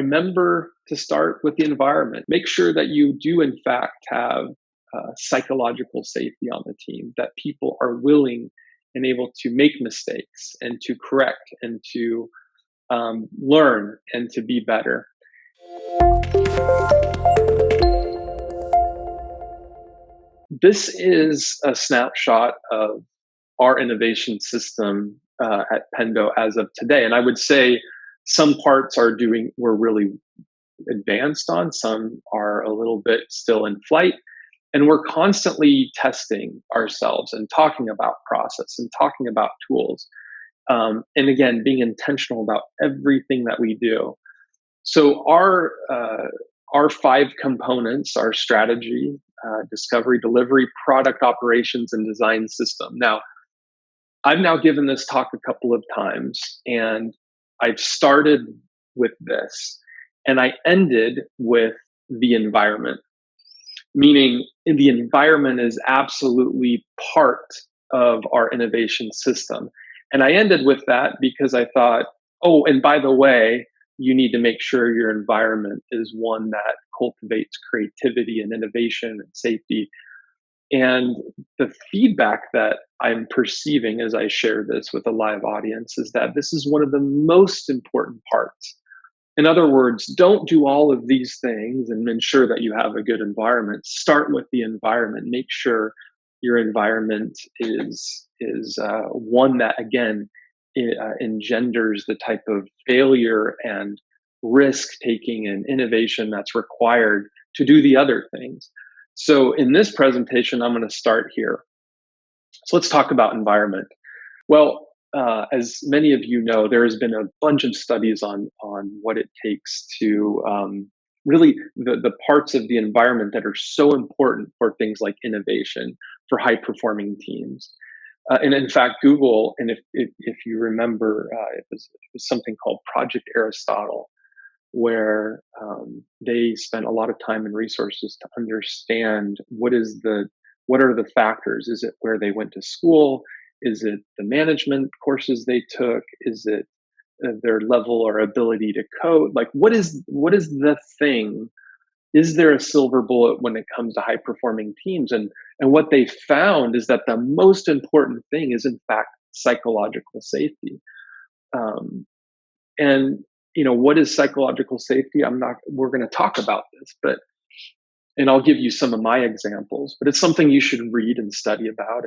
remember to start with the environment. Make sure that you do, in fact, have psychological safety on the team, that people are willing and able to make mistakes and to correct and to learn and to be better. This is a snapshot of our innovation system at Pendo as of today. And I would say some parts we're really advanced on, some are a little bit still in flight. And we're constantly testing ourselves and talking about process and talking about tools. And again, being intentional about everything that we do. So our five components are strategy, discovery, delivery, product operations, and design system. Now, I've now given this talk a couple of times, and I've started with this, and I ended with the environment, meaning the environment is absolutely part of our innovation system. And I ended with that because I thought, oh, and by the way, you need to make sure your environment is one that cultivates creativity and innovation and safety. And the feedback that I'm perceiving as I share this with a live audience is that this is one of the most important parts. In other words, don't do all of these things and ensure that you have a good environment. Start with the environment. Make sure your environment is one that, again, engenders the type of failure and risk taking and innovation that's required to do the other things. So in this presentation, I'm going to start here. So let's talk about environment. Well, as many of you know, there has been a bunch of studies on what it takes to really the parts of the environment that are so important for things like innovation, for high performing teams. And in fact, Google, and if you remember, it was something called Project Aristotle, where they spent a lot of time and resources to understand what are the factors. Is it where they went to school? Is it the management courses they took? Is it their level or ability to code? Like, what is the thing? Is there a silver bullet when it comes to high performing teams? And what they found is that the most important thing is, in fact, psychological safety. And what is psychological safety? We're going to talk about this, and I'll give you some of my examples, but it's something you should read and study about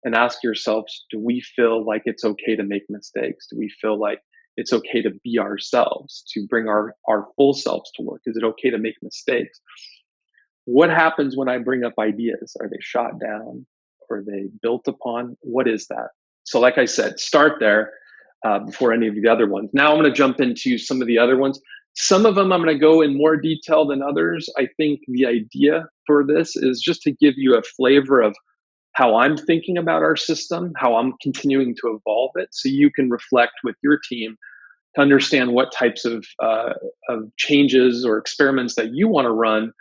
and ask yourselves, do we feel like it's okay to make mistakes? Do we feel like it's okay to be ourselves, to bring our full selves to work? Is it okay to make mistakes? What happens when I bring up ideas? Are they shot down? Are they built upon? What is that? So like I said, start there before any of the other ones. Now I'm going to jump into some of the other ones. Some of them I'm going to go in more detail than others. I think the idea for this is just to give you a flavor of how I'm thinking about our system, how I'm continuing to evolve it, so you can reflect with your team to understand what types of changes or experiments that you want to run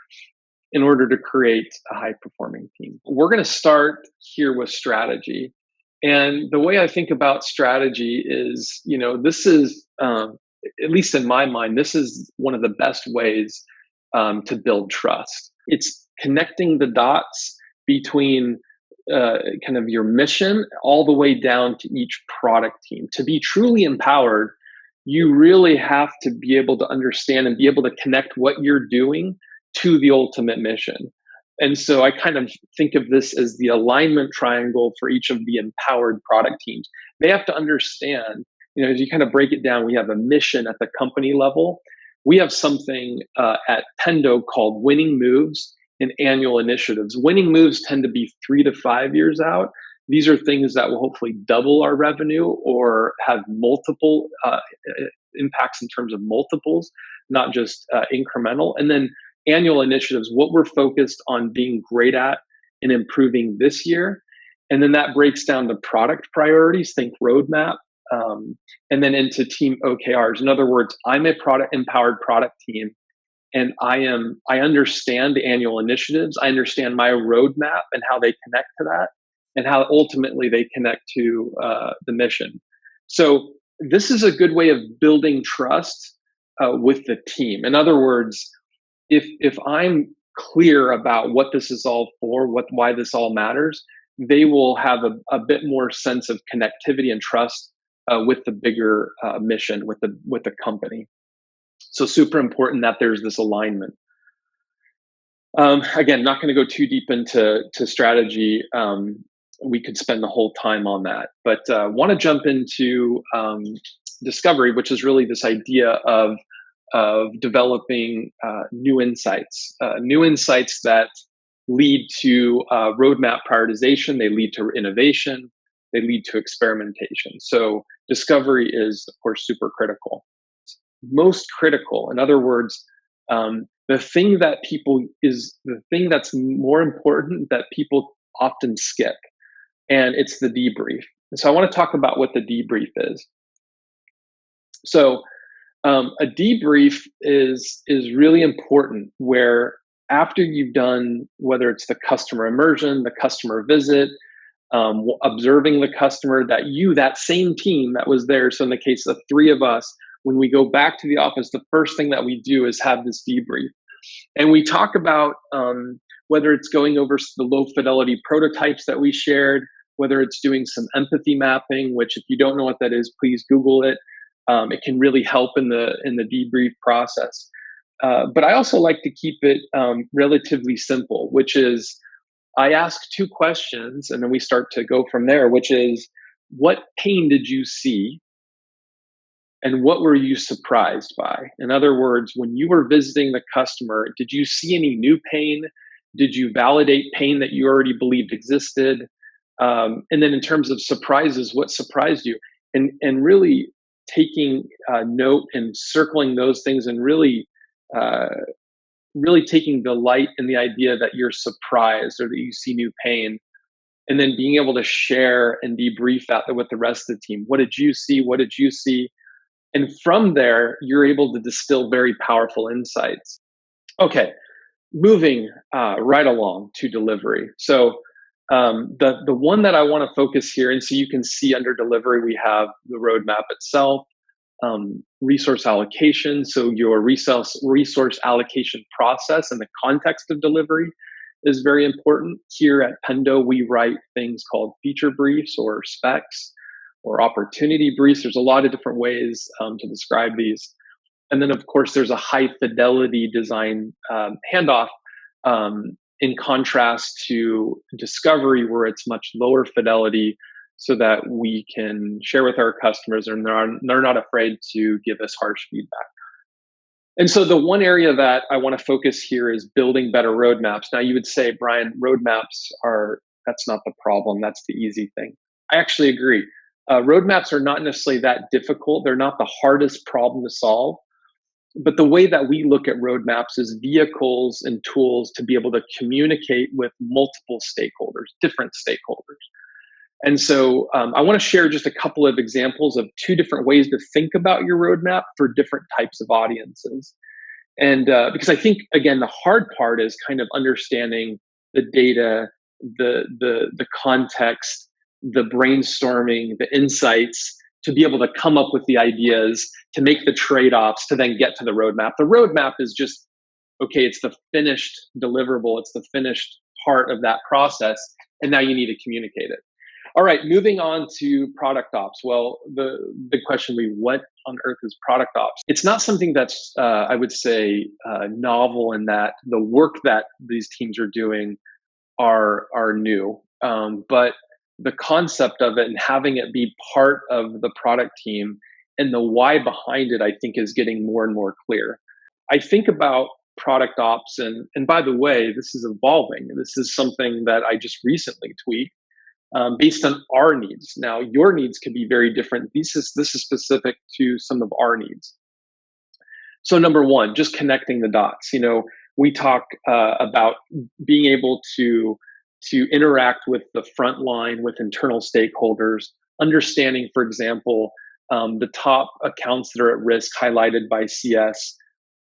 in order to create a high-performing team. We're going to start here with strategy. And the way I think about strategy is, this is, at least in my mind, this is one of the best ways to build trust. It's connecting the dots between kind of your mission all the way down to each product team. To be truly empowered, you really have to be able to understand and be able to connect what you're doing to the ultimate mission. And so I kind of think of this as the alignment triangle for each of the empowered product teams. They have to understand, as you kind of break it down, we have a mission at the company level. We have something at Pendo called winning moves and annual initiatives. Winning moves tend to be 3 to 5 years out. These are things that will hopefully double our revenue or have multiple impacts in terms of multiples, not just incremental. And then annual initiatives, what we're focused on being great at and improving this year. And then that breaks down the product priorities, think roadmap, and then into team OKRs. In other words, I'm a empowered product team, and I understand the annual initiatives. I understand my roadmap and how they connect to that, and how ultimately they connect to the mission. So this is a good way of building trust with the team. In other words, if I'm clear about what this is all for, why this all matters, they will have a bit more sense of connectivity and trust with the bigger mission, with the company. So super important that there's this alignment. Again, not going to go too deep into strategy. We could spend the whole time on that, but want to jump into discovery, which is really this idea of developing new insights that lead to roadmap prioritization. They lead to innovation. They lead to experimentation. So discovery is, of course, super critical. Most critical, in other words, the thing that's more important that people often skip, and it's the debrief. And so I want to talk about what the debrief is. So a debrief is really important, where after you've done, whether it's the customer immersion, the customer visit, observing the customer, that same team that was there. So in the case of three of us, when we go back to the office, the first thing that we do is have this debrief. And we talk about whether it's going over the low fidelity prototypes that we shared, whether it's doing some empathy mapping, which if you don't know what that is, please Google it. It can really help in the debrief process. But I also like to keep it relatively simple, which is I ask two questions and then we start to go from there, which is, what pain did you see? And what were you surprised by? In other words, when you were visiting the customer, did you see any new pain? Did you validate pain that you already believed existed? And then in terms of surprises, what surprised you? And really taking note and circling those things, and really taking delight in the idea that you're surprised or that you see new pain, and then being able to share and debrief that with the rest of the team. What did you see? What did you see? And from there, you're able to distill very powerful insights. Okay, moving right along to delivery. So the one that I want to focus here, and so you can see under delivery, we have the roadmap itself, resource allocation. So your resource allocation process in the context of delivery is very important. Here at Pendo, we write things called feature briefs or specs or opportunity briefs. There's a lot of different ways to describe these. And then, of course, there's a high fidelity design handoff, in contrast to discovery, where it's much lower fidelity, so that we can share with our customers and they're not afraid to give us harsh feedback. And so the one area that I want to focus here is building better roadmaps. Now you would say, Brian, that's not the problem. That's the easy thing. I actually agree. Roadmaps are not necessarily that difficult. They're not the hardest problem to solve. But the way that we look at roadmaps is vehicles and tools to be able to communicate with multiple stakeholders, different stakeholders. And so I want to share just a couple of examples of two different ways to think about your roadmap for different types of audiences. And because I think, again, the hard part is kind of understanding the data, the context, the brainstorming, the insights, to be able to come up with the ideas, to make the trade-offs, to then get to the roadmap. The roadmap is just, okay, it's the finished deliverable, it's the finished part of that process, and now you need to communicate it. All right, moving on to product ops. Well, the big question will be, what on earth is product ops? It's not something that's, I would say, novel, in that the work that these teams are doing are new. But the concept of it and having it be part of the product team and the why behind it, I think, is getting more and more clear. I think about product ops, and by the way, this is evolving. This is something that I just recently tweaked based on our needs. Now, your needs could be very different. This is specific to some of our needs. So number one, just connecting the dots. We talk about being able to interact with the front line, with internal stakeholders, understanding, for example, the top accounts that are at risk highlighted by CS.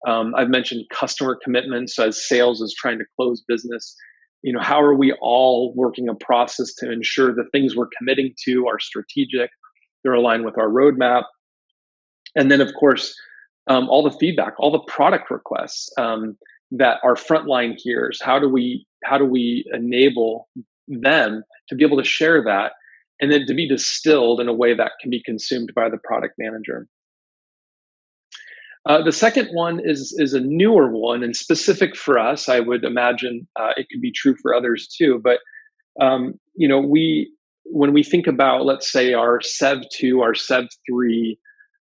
I've mentioned customer commitments, so as sales is trying to close business. How are we all working a process to ensure the things we're committing to are strategic, they're aligned with our roadmap. And then, of course, all the feedback, all the product requests that our frontline hears. How do we enable them to be able to share that, and then to be distilled in a way that can be consumed by the product manager. The second one is a newer one and specific for us. I would imagine it could be true for others too. But we when we think about, let's say, our Sev 2, our Sev 3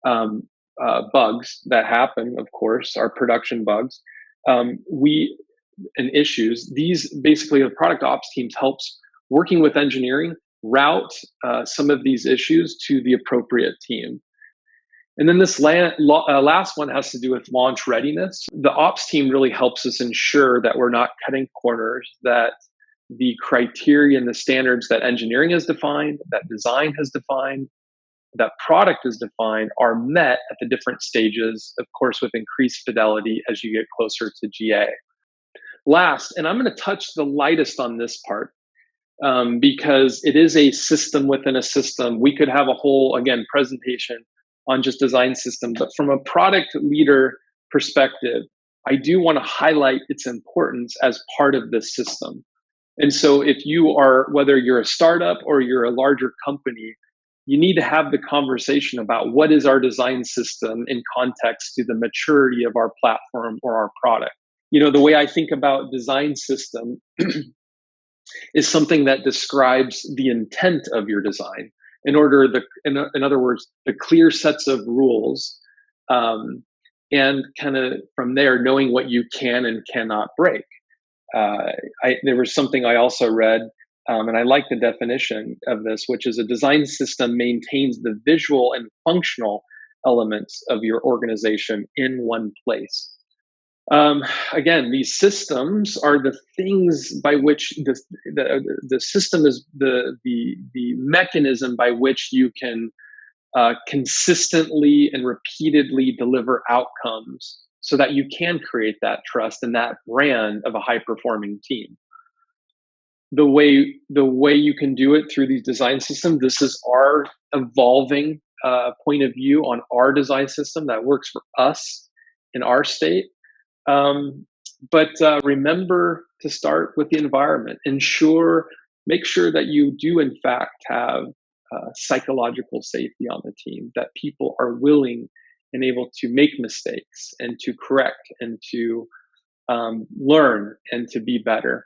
um, bugs that happen, of course, our production bugs, we and issues. These basically the product ops teams helps working with engineering route some of these issues to the appropriate team. And then this last one has to do with launch readiness. The ops team really helps us ensure that we're not cutting corners, that the criteria and the standards that engineering has defined, that design has defined, that product is defined are met at the different stages, of course, with increased fidelity as you get closer to GA. Last, and I'm going to touch the lightest on this part because it is a system within a system. We could have a whole, again, presentation on just design system, but from a product leader perspective, I do want to highlight its importance as part of this system. And so if you are, whether you're a startup or you're a larger company, you need to have the conversation about what is our design system in context to the maturity of our platform or our product. The way I think about design system is something that describes the intent of your design. In other words, the clear sets of rules, and kind of from there, knowing what you can and cannot break. There was something I also read, and I like the definition of this, which is a design system maintains the visual and functional elements of your organization in one place. Again, these systems are the things by which the system is the mechanism by which you can consistently and repeatedly deliver outcomes so that you can create that trust and that brand of a high performing team. The way you can do it through these design systems, this is our evolving point of view on our design system that works for us in our state. But remember to start with the environment. Make sure that you do in fact have psychological safety on the team, that people are willing and able to make mistakes and to correct and to learn and to be better.